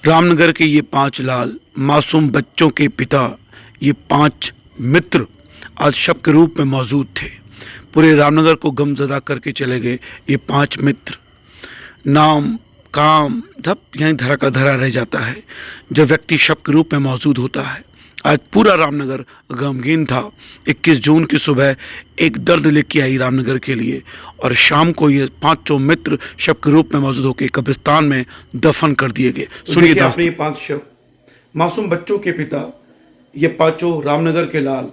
रामनगर के ये 5 लाल मासूम बच्चों के पिता, ये 5 मित्र आज शब के रूप में मौजूद थे। पूरे रामनगर को गमज़दा करके चले गए ये 5 मित्र। नाम काम सब यहीं धरा का धरा रह जाता है जब व्यक्ति शब के रूप में मौजूद होता है। आज पूरा रामनगर गमगीन था। 21 जून की सुबह एक दर्द लेके आई रामनगर के लिए, और शाम को ये 5 मित्र शब के रूप में मौजूद होकर कब्रिस्तान में दफन कर दिए गए। सुनिए अपने ये 5 शव मासूम बच्चों के पिता, ये 5 रामनगर के लाल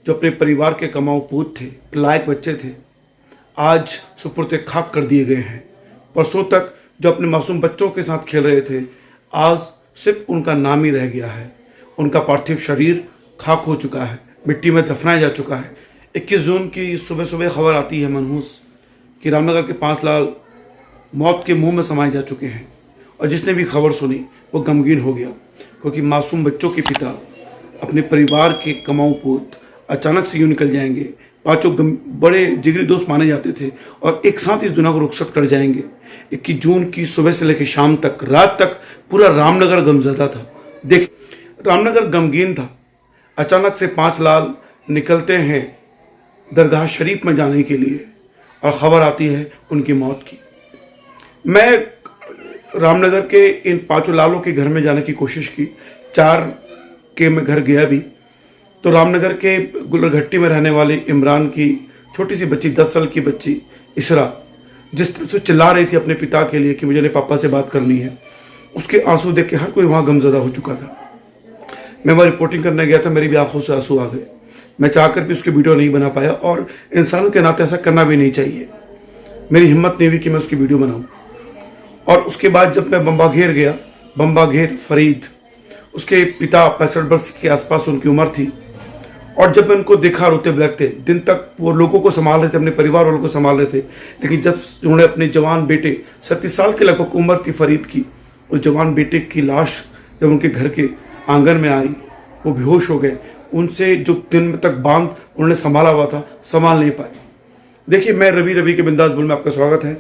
जो अपने परिवार के कमाऊ पूत थे, लायक बच्चे थे, आज सुपुर्द खाक कर दिए गए हैं। परसों तक जो अपने मासूम बच्चों के साथ खेल रहे थे, आज सिर्फ उनका नाम ही रह गया है। उनका पार्थिव शरीर खाक हो चुका है, मिट्टी में दफनाया जा चुका है। 21 जून की सुबह सुबह खबर आती है मनहूस कि रामनगर के 5 लाल मौत के मुंह में समाये जा चुके हैं, और जिसने भी खबर सुनी वो गमगीन हो गया, क्योंकि मासूम बच्चों के पिता, अपने परिवार के कमाऊ पूत अचानक से यूँ निकल जाएंगे। 5 बड़े जिगरी दोस्त माने जाते थे और एक साथ इस दुनिया को रुखसत कर जाएंगे। 21 जून की सुबह से लेकर शाम तक, रात तक पूरा रामनगर गमज़दा था। देख, रामनगर गमगीन था। अचानक से 5 लाल निकलते हैं दरगाह शरीफ में जाने के लिए, और ख़बर आती है उनकी मौत की। मैं रामनगर के इन 5 लालों के घर में जाने की कोशिश की। 4 के मैं घर गया भी, तो रामनगर के गुलरघट्टी में रहने वाले इमरान की छोटी सी बच्ची, 10 साल की बच्ची इसरा, जिस तरह से चिल्ला रही थी अपने पिता के लिए कि मुझे अपने पापा से बात करनी है, उसके आंसू देख के हर कोई वहाँ गमज़दा हो चुका था। मैं वहाँ रिपोर्टिंग करने गया था, मेरी भी आंखों से आंसू आ गए। मैं चाहकर भी उसकी वीडियो नहीं बना पाया, और इंसान के नाते ऐसा करना भी नहीं चाहिए। मेरी हिम्मत नहीं हुई कि मैं उसकी वीडियो बनाऊँ। और उसके बाद जब मैं बम्बाघेर गया, बम्बाघेर फरीद, उसके पिता 65 वर्ष के आसपास उनकी उम्र थी, और जब मैं उनको देखा रोते बिलखते, दिन तक वो लोगों को संभाल रहे थे, अपने परिवार वालों को संभाल रहे थे, लेकिन जब उन्होंने अपने जवान बेटे, 37 साल के लगभग उम्र थी फरीद की, उस जवान बेटे की लाश जब उनके घर के आंगन में आई, वो बेहोश हो गए। उनसे जो दिन तक बांध उन्होंने संभाला हुआ था, संभाल नहीं पाए। देखिए, मैं रवि के बिंदास बोल में आपका स्वागत है।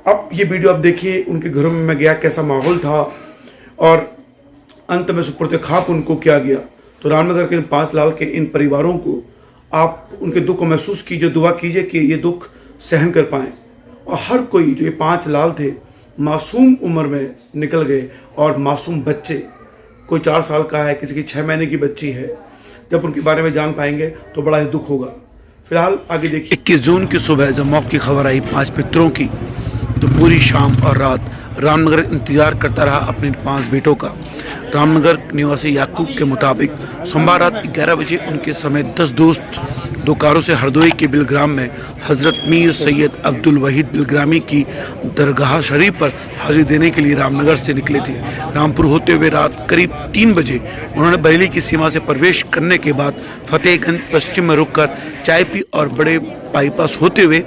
अब ये वीडियो आप देखिए, उनके घरों में मैं गया, कैसा माहौल था, और अंत में सुपुर्द खाक उनको किया गया। तो रामनगर के इन 5 लाल के इन परिवारों को आप उनके दुख को महसूस कीजिए, दुआ कीजिए कि ये दुख सहन कर पाएँ। और हर कोई, जो ये 5 लाल थे, मासूम उम्र में निकल गए, और मासूम बच्चे, कोई 4 साल का है, किसी की 6 महीने की बच्ची है, जब उनके बारे में जान पाएंगे तो बड़ा ही दुख होगा। फिलहाल आगे देखिए। 21 जून की सुबह जब मौत की खबर आई 5 मित्रों की, तो पूरी शाम और रात रामनगर इंतजार करता रहा अपने 5 बेटों का। रामनगर निवासी याकूब के मुताबिक सोमवार रात 11 बजे उनके समेत 10 दोस्त 2 कारों से हरदोई के बिलग्राम में हज़रत मीर सैयद अब्दुल वहीद बिलग्रामी की दरगाह शरीफ पर हाजिरी देने के लिए रामनगर से निकले थे। रामपुर होते हुए रात करीब 3 बजे उन्होंने बरेली की सीमा से प्रवेश करने के बाद फतेहगंज पश्चिम में रुककर चाय पी, और बड़े बाईपास होते हुए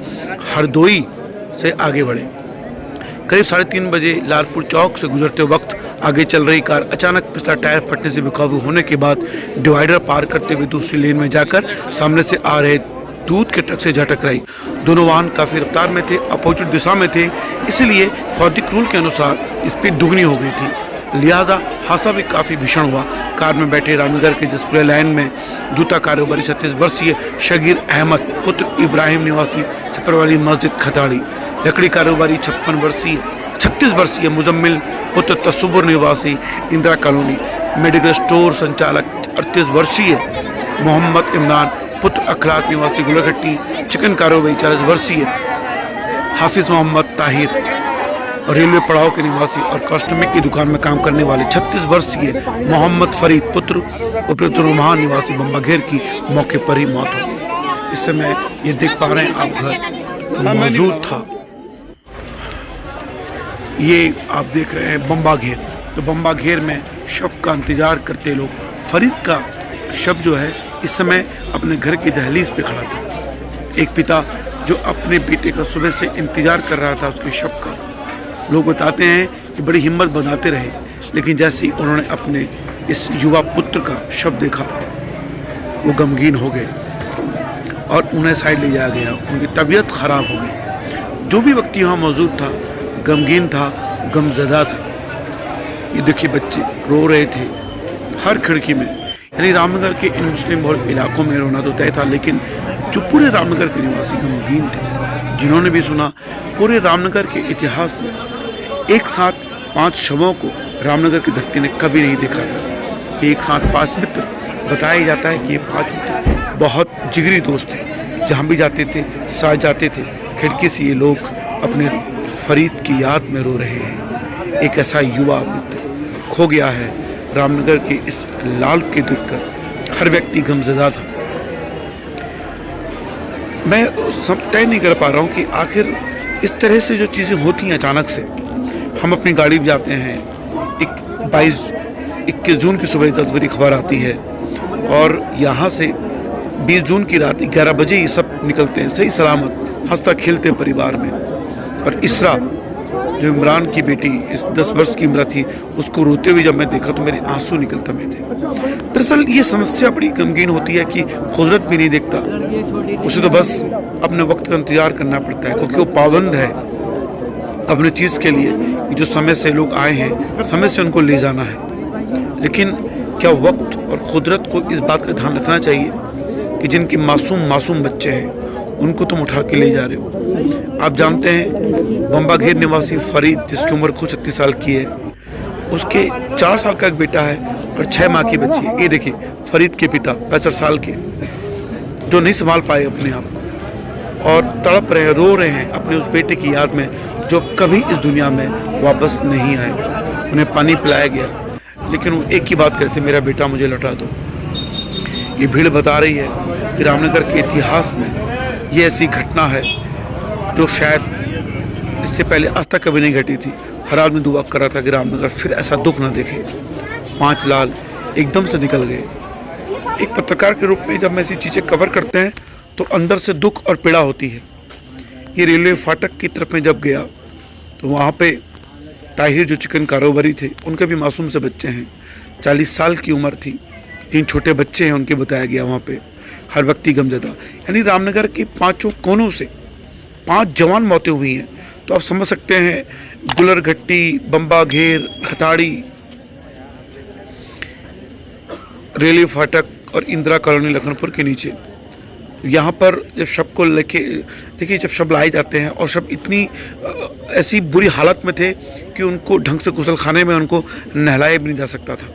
हरदोई से आगे बढ़े। करीब 3:30 बजे लालपुर चौक से गुजरते वक्त आगे चल रही कार अचानक पिछला टायर फटने से बेकाबू होने के बाद डिवाइडर पार करते हुए दूसरी लेन में जाकर सामने से आ रहे दूध के ट्रक से जा टकराई। दोनों वाहन काफ़ी रफ्तार में थे, अपोजिट दिशा में थे, इसलिए फौजिक रूल के अनुसार स्पीड दुगनी हो गई थी, लिहाजा हादसा भी काफ़ी भीषण हुआ। कार में बैठे रामनगर के जसपुरा लाइन में जूता कारोबारी 36 वर्षीय शगीर अहमद पुत्र इब्राहिम निवासी छपरवाली मस्जिद खताड़ी, लकड़ी कारोबारी 36 वर्षीय मुजम्मिल पुत्र तसुबुर निवासी इंदिरा कॉलोनी, मेडिकल स्टोर संचालक 38 वर्षीय मोहम्मद इमरान पुत्र अखलाक निवासी गुलरघट्टी, चिकन कारोबारी 40 वर्षीय हाफिज मोहम्मद ताहिर, रेलवे पड़ाव के निवासी और कॉस्मेटिक की दुकान में काम करने वाले 36 वर्षीय मोहम्मद फरीद पुत्र उपरुमान निवासी बम्बाघेर की मौके पर ही मौत हो गई। इस समय ये देख पा रहे हैं आप, घर मौजूद था। ये आप देख रहे हैं बम्बाघेर, तो बम्बाघेर में शव का इंतजार करते लोग, फरीद का शव जो है इस समय अपने घर की दहलीज पे खड़ा था। एक पिता जो अपने बेटे का सुबह से इंतजार कर रहा था उसके शव का। लोग बताते हैं कि बड़ी हिम्मत बनाते रहे, लेकिन जैसे ही उन्होंने अपने इस युवा पुत्र का शव देखा, वो गमगीन हो गए और उन्हें साइड ले जाया गया। उनकी तबीयत खराब हो गई। जो भी व्यक्ति वहाँ मौजूद था गमगीन था, गमज़दा था। ये देखिए बच्चे रो रहे थे हर खिड़की में। यानी रामनगर के इन मुस्लिम बहुल इलाकों में रोना तो तय था, लेकिन जो पूरे रामनगर के निवासी गमगीन थे, जिन्होंने भी सुना पूरे रामनगर के इतिहास में एक साथ 5 शवों को रामनगर की धरती ने कभी नहीं देखा था कि एक साथ 5 मित्र। बताया जाता है कि ये 5 मित्र बहुत जिगरी दोस्त थे, जहाँ भी जाते थे साथ जाते थे। खिड़की से ये लोग अपने फरीद की याद में रो रहे हैं। एक ऐसा युवा मित्र खो गया है रामनगर के इस लाल के देखकर हर व्यक्ति गमज़दा था। मैं सब तय नहीं कर पा रहा हूँ कि आखिर इस तरह से जो चीज़ें होती हैं अचानक से। हम अपनी गाड़ी में जाते हैं, 21 जून की सुबह 10 बजे खबर आती है और यहाँ से 20 जून की रात 11 बजे ही सब निकलते हैं सही सलामत, हंसता खेलते परिवार में। और इसरा जो इमरान की बेटी इस 10 वर्ष की इमरा थी, उसको रोते हुए जब मैं देखा तो मेरे आंसू निकलते में थे। दरअसल ये समस्या बड़ी गमगीन होती है कि कुदरत भी नहीं देखता, उसे तो बस अपने वक्त का इंतजार करना पड़ता है, क्योंकि वो पाबंद है अपने चीज़ के लिए कि जो समय से लोग आए हैं समय से उनको ले जाना है। लेकिन क्या वक्त और कुदरत को इस बात का ध्यान रखना चाहिए कि जिनकी मासूम बच्चे हैं उनको तुम उठा के ले जा रहे हो। आप जानते हैं बम्बा घेर निवासी फरीद, जिसकी उम्र खुद 36 साल की है, उसके 4 साल का एक बेटा है और 6 माह की बच्ची है। ये देखिए फरीद के पिता 65 साल के, जो नहीं संभाल पाए अपने आप को और तड़प रहे हैं, रो रहे हैं अपने उस बेटे की याद में जो कभी इस दुनिया में वापस नहीं आएगा। उन्हें पानी पिलाया गया, लेकिन वो एक ही बात कहते थे, मेरा बेटा मुझे लौटा दो। ये भीड़ बता रही है कि रामनगर के इतिहास में ये ऐसी घटना है जो शायद इससे पहले आज तक कभी नहीं घटी थी। हर आदमी दुआ कर रहा था कि रामनगर फिर ऐसा दुख न देखे। 5 लाल एकदम से निकल गए। एक पत्रकार के रूप में जब हम ऐसी चीज़ें कवर करते हैं तो अंदर से दुख और पीड़ा होती है। ये रेलवे फाटक की तरफ में जब गया तो वहाँ पे ताहिर जो चिकन कारोबारी थे, उनके भी मासूम से बच्चे हैं, 40 साल की उम्र थी, 3 छोटे बच्चे हैं उनके, बताया गया वहाँ पे हर व्यक्ति गमज़दा। यानी रामनगर के 5 कोनों से 5 जवान मौतें हुई हैं। तो आप समझ सकते हैं गुलरघट्टी, बम्बा घेर, खताड़ी, रेलवे फाटक और इंदिरा कॉलोनी लखनपुर के नीचे, यहाँ पर जब शव को लेके देखिए, जब शव लाए जाते हैं और शव इतनी ऐसी बुरी हालत में थे कि उनको ढंग से गुसल खाने में उनको नहलाया भी नहीं जा सकता था।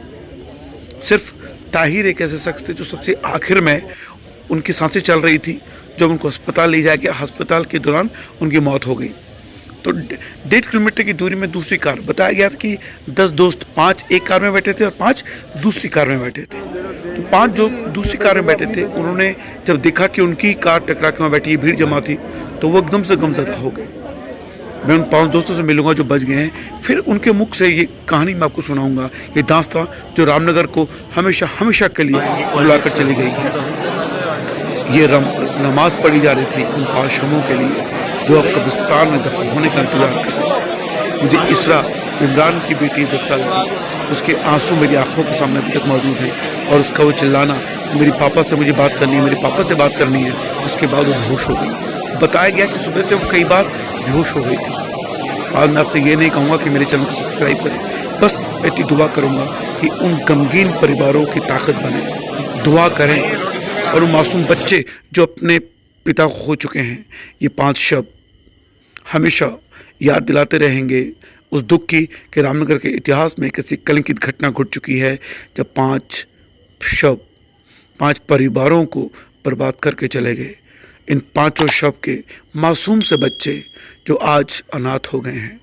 सिर्फ ताहिर एक ऐसे शख्स थे जो सबसे आखिर में उनकी सांसें चल रही थी। जब उनको अस्पताल ले जाया गया, अस्पताल के दौरान उनकी मौत हो गई। तो 1.5 किलोमीटर की दूरी में दूसरी कार, बताया गया था कि 10 दोस्त, 5 एक कार में बैठे थे और 5 दूसरी कार में बैठे थे। तो 5 जो दूसरी कार में बैठे थे, उन्होंने जब देखा कि उनकी कार टकरा के वहाँ बैठी, भीड़ जमा थी, तो वो एकदम से गमज़दा हो गए। मैं उन 5 दोस्तों से मिलूंगा जो बच गए हैं, फिर उनके मुख से ये कहानी मैं आपको सुनाऊंगा, ये दास्तां जो रामनगर को हमेशा के लिए बुलाकर चली गई है। ये नमाज पढ़ी जा रही थी उन 5 शवों के लिए जो अब कब्रिस्तान में दफन होने का इंतजार कर रहे थे। मुझे इसरा, इमरान की बेटी 10 साल की, उसके आंसू मेरी आंखों के सामने अभी तक मौजूद हैं और उसका वो चिल्लाना, मेरी पापा से मुझे बात करनी है, मेरे पापा से बात करनी है। उसके बाद वो बेहोश हो गई। बताया गया कि सुबह से वो कई बार बेहोश हो गई थी। आज मैं आपसे ये नहीं कहूँगा कि मेरे चैनल को सब्सक्राइब करें, बस इतनी दुआ करूँगा कि उन गमगीन परिवारों की ताकत बने। दुआ करें और वो मासूम बच्चे जो अपने पिता को खो चुके हैं, ये 5 शव हमेशा याद दिलाते रहेंगे उस दुख की कि रामनगर के इतिहास में एक ऐसी कलंकित घटना घट चुकी है जब 5 शव 5 परिवारों को बर्बाद करके चले गए। इन 5 शव के मासूम से बच्चे जो आज अनाथ हो गए हैं।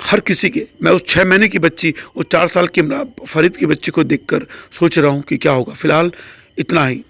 हर किसी के, मैं उस 6 महीने की बच्ची, उस 4 साल की फरीद की बच्ची को देखकर सोच रहा हूँ कि क्या होगा। फिलहाल इतना ही।